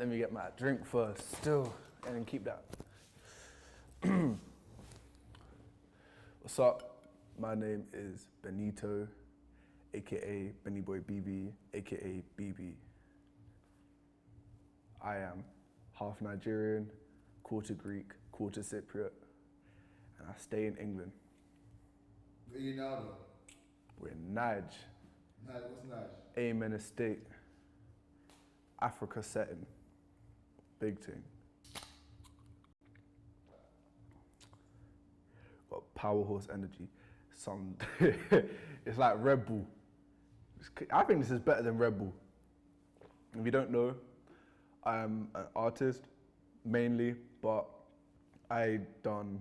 Let me get my drink first, still, and then keep that. What's up? My name is Benito, aka Beniboi BB, aka BB. I am half Nigerian, quarter Greek, quarter Cypriot, and I stay in England. Where are you now though? We're in Nige. Nige, what's Nige? Amen Estate. Africa setting. Big thing. Got power horse energy. It's like Red Bull. I think this is better than Red Bull. If you don't know, I'm an artist mainly, but I've done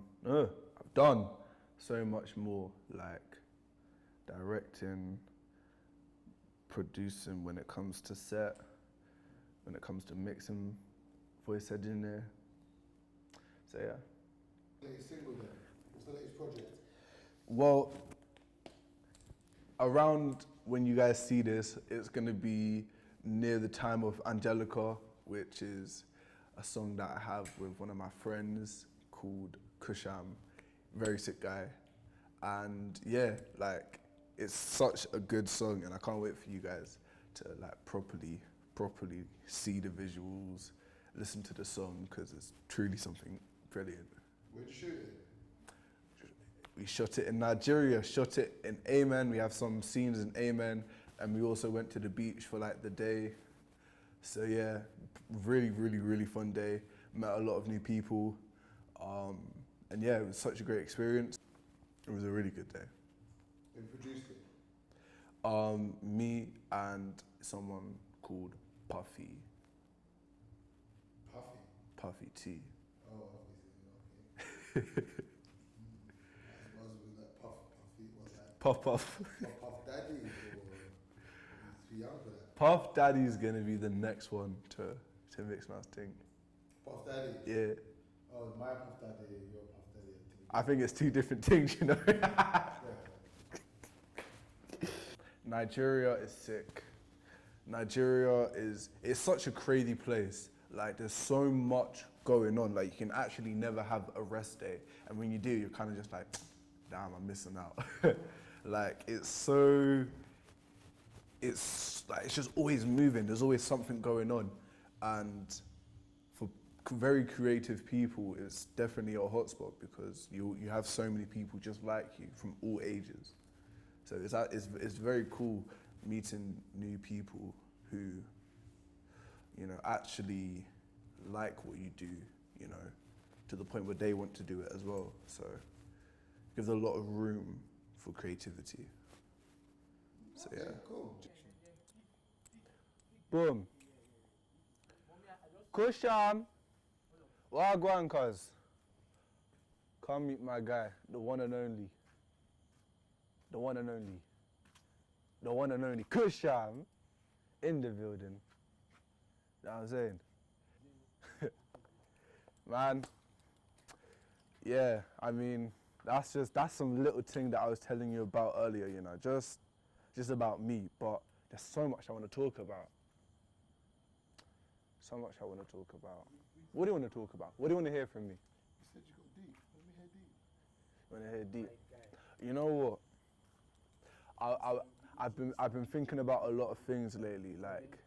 so much more, like directing, producing when it comes to set, when it comes to mixing, voice engineer. So yeah. Latest single then? What's the latest project? Well, around when you guys see this, it's gonna be near the time of Angelica, which is a song that I have with one of my friends called Kusham, very sick guy. And yeah, like, it's such a good song and I can't wait for you guys to like properly see the visuals, listen to the song, because it's truly something brilliant. Where'd you shoot it? We shot it in Nigeria, shot it in Amen. We have some scenes in Amen, and we also went to the beach for like the day. So yeah, really fun day. Met a lot of new people, and yeah, it was such a great experience. It was a really good day. Who produced it? Me and someone called Puffy. Puffy? Puffy T. Oh, obviously, okay. Was with that Puffy, what's that? Puff. Puff Daddy, or he's too young for that? Puff Daddy's gonna be the next one to mix my thing. Puff Daddy? Yeah. Oh, my Puff Daddy, your Puff Daddy. I think it's two different things, you know. Nigeria is sick. Nigeria it's such a crazy place. Like, there's so much going on. Like, you can actually never have a rest day. And when you do, you're kind of just like, damn, I'm missing out. Like, it's just always moving. There's always something going on. And for very creative people, it's definitely a hotspot because you have so many people just like you from all ages. So it's very cool meeting new people who, you know, actually like what you do, you know, to the point where they want to do it as well. So it gives a lot of room for creativity. So yeah. Cool. Boom. Kusham. Wagwan, cuz. Come meet my guy, the one and only. The one and only. The one and only Kusham in the building. You know what I'm saying? Man, yeah, I mean, that's some little thing that I was telling you about earlier, you know, just about me, but there's so much I want to talk about. So much I want to talk about. What do you want to talk about? What do you want to hear from me? You said you got deep. Let me hear deep. You want to hear deep? You know what? I've been thinking about a lot of things lately, like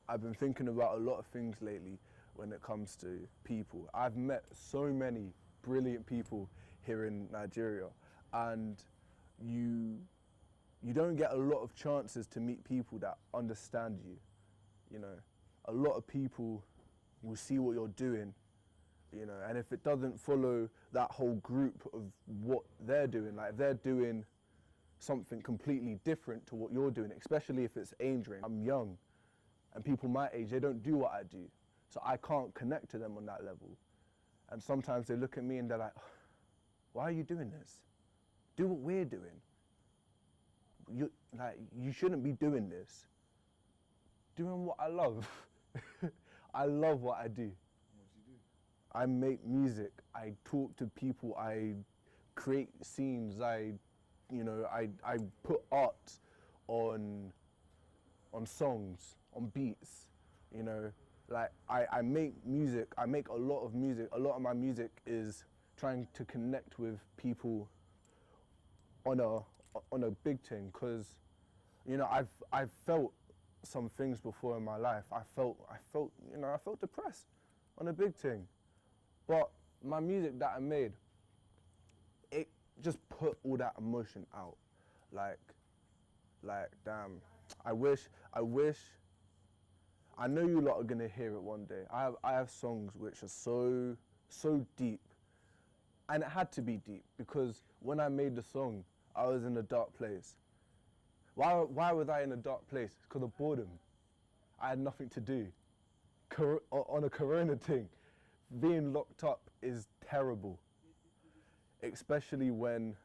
I've been thinking about a lot of things lately when it comes to people. I've met so many brilliant people here in Nigeria, and you don't get a lot of chances to meet people that understand you. You know, a lot of people will see what you're doing, you know, and if it doesn't follow that whole group of what they're doing, like if they're doing something completely different to what you're doing, especially if it's age range. I'm young, and people my age, they don't do what I do, so I can't connect to them on that level. And sometimes they look at me and they're like, why are you doing this? Do what we're doing. You shouldn't be doing this. Doing what I love. I love what I do. What do you do? I make music, I talk to people, I create scenes, I put art on songs, on beats. You know, like I make music, I make a lot of music. A lot of my music is trying to connect with people on a big thing, because, you know, I've felt some things before in my life. I felt depressed on a big thing. But my music that I made, it just put all that emotion out. Like damn, I know you lot are gonna hear it one day. I have songs which are so deep, and it had to be deep, because when I made the song, I was in a dark place. Why was I in a dark place? It's because of boredom. I had nothing to do. On a corona thing, being locked up is terrible, especially when,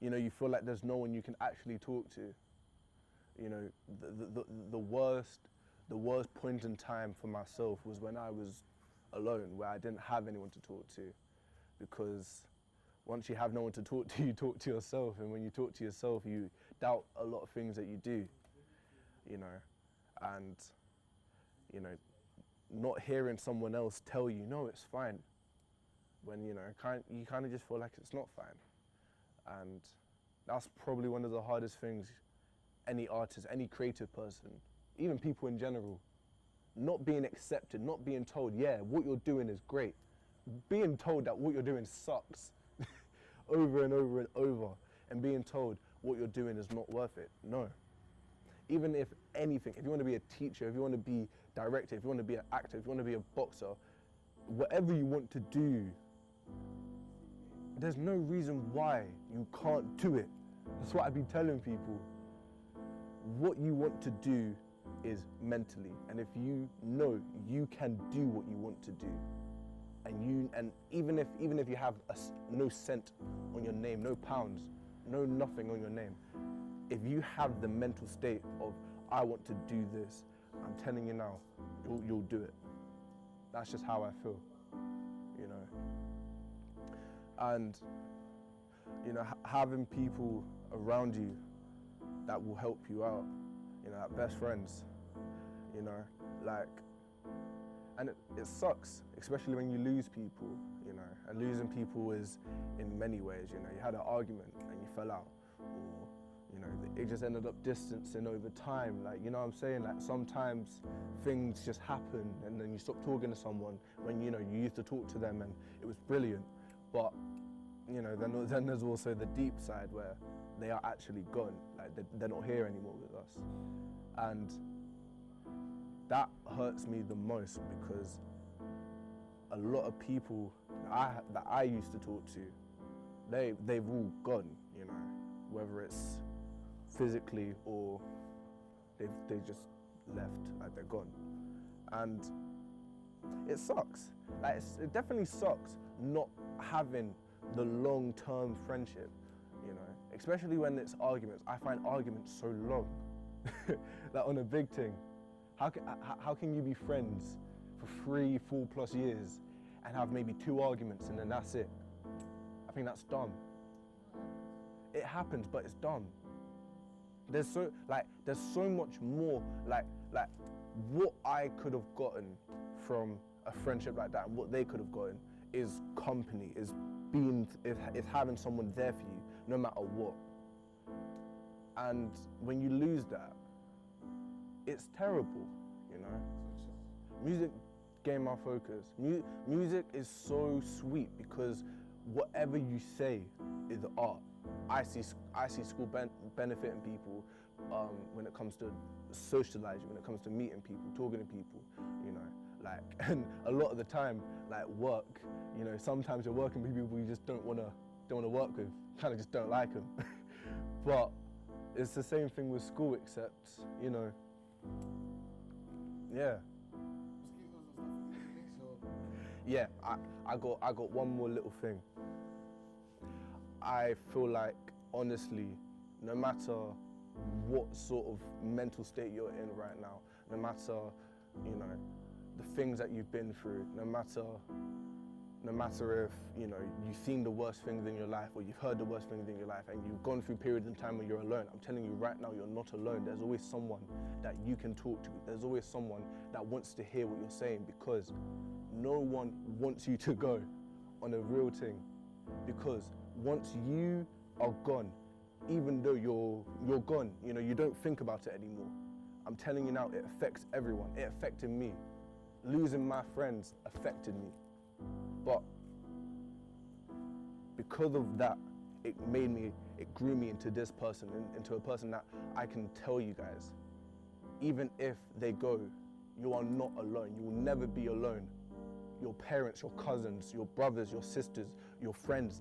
you know, you feel like there's no one you can actually talk to. You know, the worst point in time for myself was when I was alone, where I didn't have anyone to talk to, because once you have no one to talk to, you talk to yourself, and when you talk to yourself, you doubt a lot of things that you do, you know, and, you know, not hearing someone else tell you, no, it's fine, when, you know, you kind of just feel like it's not fine. And that's probably one of the hardest things any artist, any creative person, even people in general, not being accepted, not being told, yeah, what you're doing is great, being told that what you're doing sucks over and over and over, and being told what you're doing is not worth it. No. Even if anything, if you want to be a teacher, if you want to be director, if you want to be an actor, if you want to be a boxer, whatever you want to do, there's no reason why you can't do it. That's what I've been telling people. What you want to do is mentally, and if you know you can do what you want to do, and even if you have no cent on your name, no pounds, no nothing on your name, if you have the mental state of, I want to do this, I'm telling you now, you'll do it. That's just how I feel, you know. And, you know, having people around you that will help you out, you know, like best friends, you know, like, and it sucks, especially when you lose people, you know, and losing people is in many ways, you know, you had an argument and you fell out, or, you know, it just ended up distancing over time, like, you know what I'm saying, like sometimes things just happen and then you stop talking to someone when, you know, you used to talk to them and it was brilliant, but, you know, then there's also the deep side where they are actually gone, like they're not here anymore with us, and that hurts me the most, because a lot of people that I used to talk to, they've all gone, you know, whether it's physically or they just left, like they're gone, and it sucks. Like it definitely sucks not having the long-term friendship, you know, especially when it's arguments. I find arguments so long, like on a big thing. How can you be friends for 3-4+ years and have maybe 2 arguments and then that's it? I think that's dumb. It happens, but it's dumb. There's so much more, like what I could have gotten from a friendship like that, and what they could have gotten is company, is having someone there for you, no matter what. And when you lose that, it's terrible, you know? Music gained my focus. Music is so sweet because whatever you say is art. I see school benefiting people when it comes to socializing, when it comes to meeting people, talking to people, you know, like, and a lot of the time, like work, you know, sometimes you're working with people you just don't wanna work with, kind of just don't like them. But it's the same thing with school, except, you know, yeah. Yeah, I got one more little thing. I feel like, honestly, no matter what sort of mental state you're in right now, no matter, you know, the things that you've been through, no matter no matter if, you know, you've seen the worst things in your life or you've heard the worst things in your life and you've gone through periods in time when you're alone, I'm telling you right now, you're not alone. There's always someone that you can talk to. There's always someone that wants to hear what you're saying, because no one wants you to go, on a real thing. Because once you are gone, even though you're gone, you know, you don't think about it anymore. I'm telling you now, it affects everyone. It affected me. Losing my friends affected me. But because of that, it grew me into this person, into a person that I can tell you guys, even if they go, you are not alone. You will never be alone. Your parents, your cousins, your brothers, your sisters, your friends,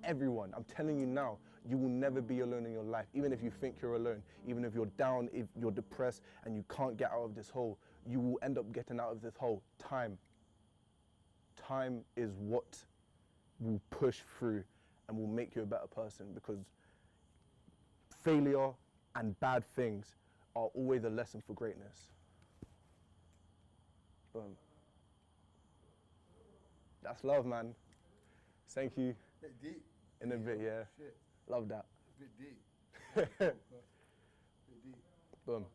everyone. I'm telling you now, you will never be alone in your life. Even if you think you're alone, even if you're down, if you're depressed and you can't get out of this hole, you will end up getting out of this hole. Time is what will push through and will make you a better person, because failure and bad things are always a lesson for greatness. Boom. That's love, man. Thank you. Bit deep. In a bit, yeah. Shit. Love that. Bit deep. Bit deep. Boom.